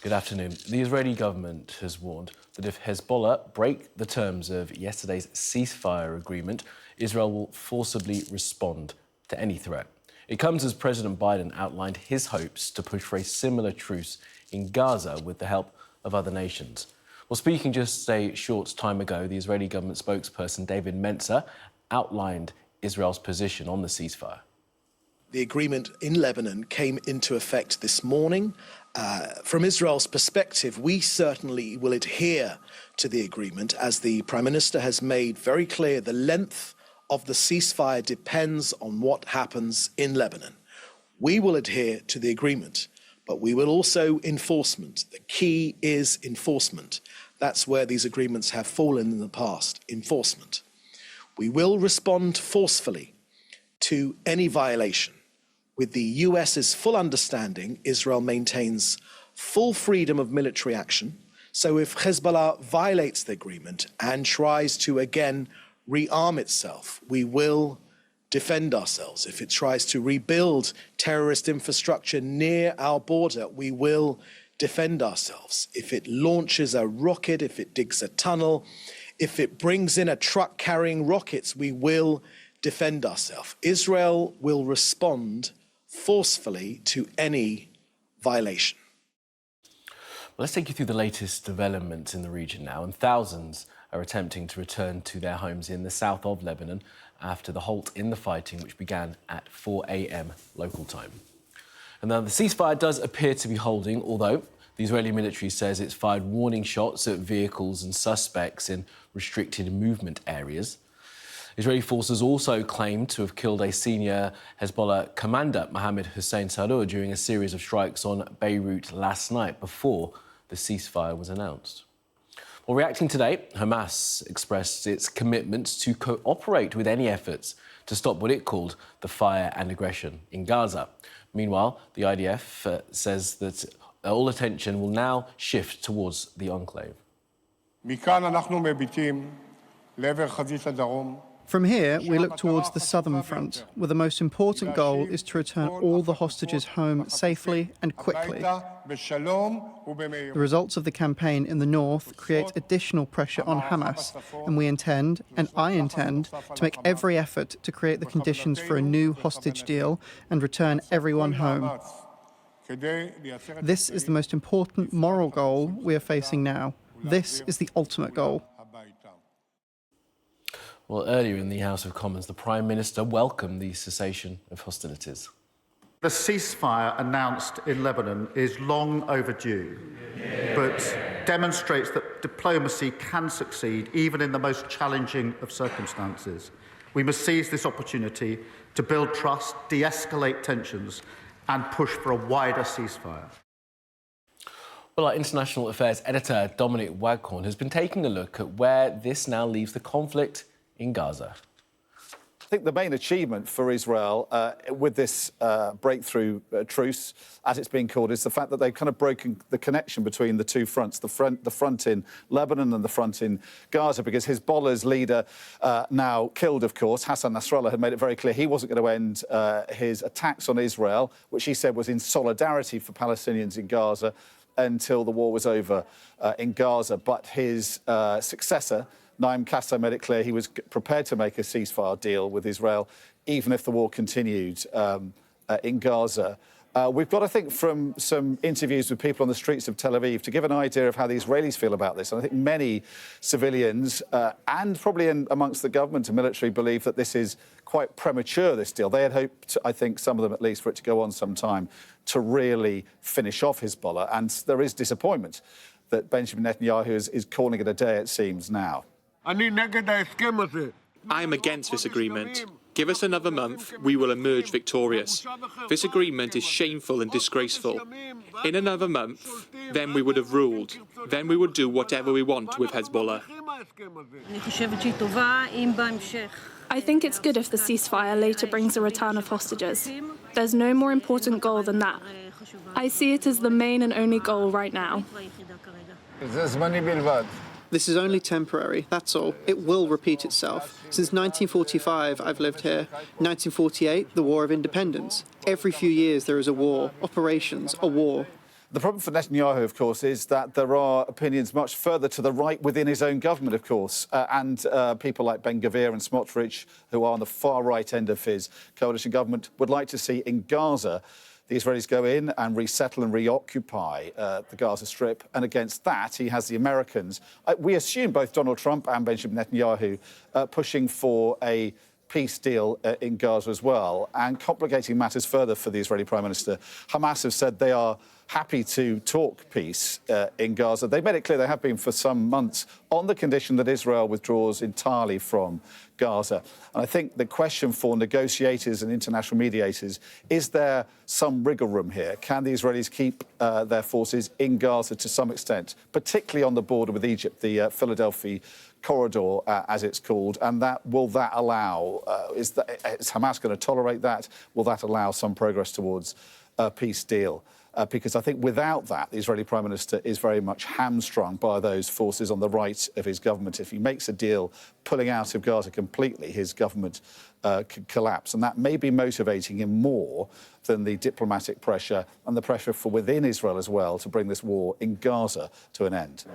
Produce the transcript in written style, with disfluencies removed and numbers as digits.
Good afternoon. The Israeli government has warned that if Hezbollah break the terms of yesterday's ceasefire agreement, Israel will forcibly respond to any threat. It comes as President Biden outlined his hopes to push for a similar truce in Gaza with the help of other nations. Well, speaking just a short time ago, the Israeli government spokesperson David Mencer outlined Israel's position on the ceasefire. The agreement in Lebanon came into effect this morning. From Israel's perspective, we certainly will adhere to the agreement, as the Prime Minister has made very clear. The length of the ceasefire depends on what happens in Lebanon. We will adhere to the agreement, but we will also enforcement. The key is enforcement. That's where these agreements have fallen in the past, enforcement. We will respond forcefully to any violation. With the US's full understanding, Israel maintains full freedom of military action. So if Hezbollah violates the agreement and tries to again rearm itself, we will defend ourselves. If it tries to rebuild terrorist infrastructure near our border, we will defend ourselves. If it launches a rocket, if it digs a tunnel, if it brings in a truck carrying rockets, we will defend ourselves. Israel will respond forcefully to any violation. Well, let's take you through the latest developments in the region now. And thousands are attempting to return to their homes in the south of Lebanon after the halt in the fighting, which began at 4 a.m. local time. And now the ceasefire does appear to be holding, although the Israeli military says it's fired warning shots at vehicles and suspects in restricted movement areas. Israeli forces also claim to have killed a senior Hezbollah commander, Mohammed Hussein Sarour, during a series of strikes on Beirut last night before the ceasefire was announced. Well, reacting today, Hamas expressed its commitment to cooperate with any efforts to stop what it called the fire and aggression in Gaza. Meanwhile, the IDF says that all attention will now shift towards the enclave. From here, we look towards the southern front, where the most important goal is to return all the hostages home safely and quickly. The results of the campaign in the north create additional pressure on Hamas, and we intend, and I intend, to make every effort to create the conditions for a new hostage deal and return everyone home. This is the most important moral goal we are facing now. This is the ultimate goal. Well, earlier in the House of Commons, the Prime Minister welcomed the cessation of hostilities. The ceasefire announced in Lebanon is long overdue, but demonstrates that diplomacy can succeed even in the most challenging of circumstances. We must seize this opportunity to build trust, de-escalate tensions, and push for a wider ceasefire. Well, our international affairs editor, Dominic Waghorn, has been taking a look at where this now leaves the conflict in Gaza. I think the main achievement for Israel with this breakthrough truce, as it's being called, is the fact that they've kind of broken the connection between the two fronts, the front in Lebanon and the front in Gaza, because Hezbollah's leader, now killed, of course, Hassan Nasrallah, had made it very clear he wasn't going to end his attacks on Israel, which he said was in solidarity for Palestinians in Gaza, until the war was over in Gaza. But his successor, Naim Kassem, made it clear he was prepared to make a ceasefire deal with Israel, even if the war continued in Gaza. We've got, I think, from some interviews with people on the streets of Tel Aviv to give an idea of how the Israelis feel about this. And I think many civilians and probably amongst the government and military believe that this is quite premature, this deal. They had hoped, I think, some of them at least, for it to go on some time to really finish off Hezbollah. And there is disappointment that Benjamin Netanyahu is calling it a day, it seems, now. I am against this agreement. Give us another month, we will emerge victorious. This agreement is shameful and disgraceful. In another month, then we would have ruled. Then we would do whatever we want with Hezbollah. I think it's good if the ceasefire later brings a return of hostages. There's no more important goal than that. I see it as the main and only goal right now. This is only temporary, that's all. It will repeat itself. Since 1945, I've lived here. 1948, the War of Independence. Every few years there is a war, operations, a war. The problem for Netanyahu, of course, is that there are opinions much further to the right within his own government, of course, and people like Ben-Gvir and Smotrich, who are on the far right end of his coalition government, would like to see in Gaza the Israelis go in and resettle and reoccupy the Gaza Strip. And against that, he has the Americans. We assume both Donald Trump and Benjamin Netanyahu pushing for a peace deal in Gaza as well, and complicating matters further for the Israeli Prime Minister. Hamas have said they are happy to talk peace in Gaza. They've made it clear they have been for some months on the condition that Israel withdraws entirely from Gaza. And I think the question for negotiators and international mediators, is there some wriggle room here? Can the Israelis keep their forces in Gaza to some extent, particularly on the border with Egypt, the Philadelphia corridor, as it's called, and will that allow, is Hamas going to tolerate that? Will that allow some progress towards a peace deal? Because I think without that, the Israeli Prime Minister is very much hamstrung by those forces on the right of his government. If he makes a deal pulling out of Gaza completely, his government could collapse. And that may be motivating him more than the diplomatic pressure and the pressure for within Israel as well to bring this war in Gaza to an end.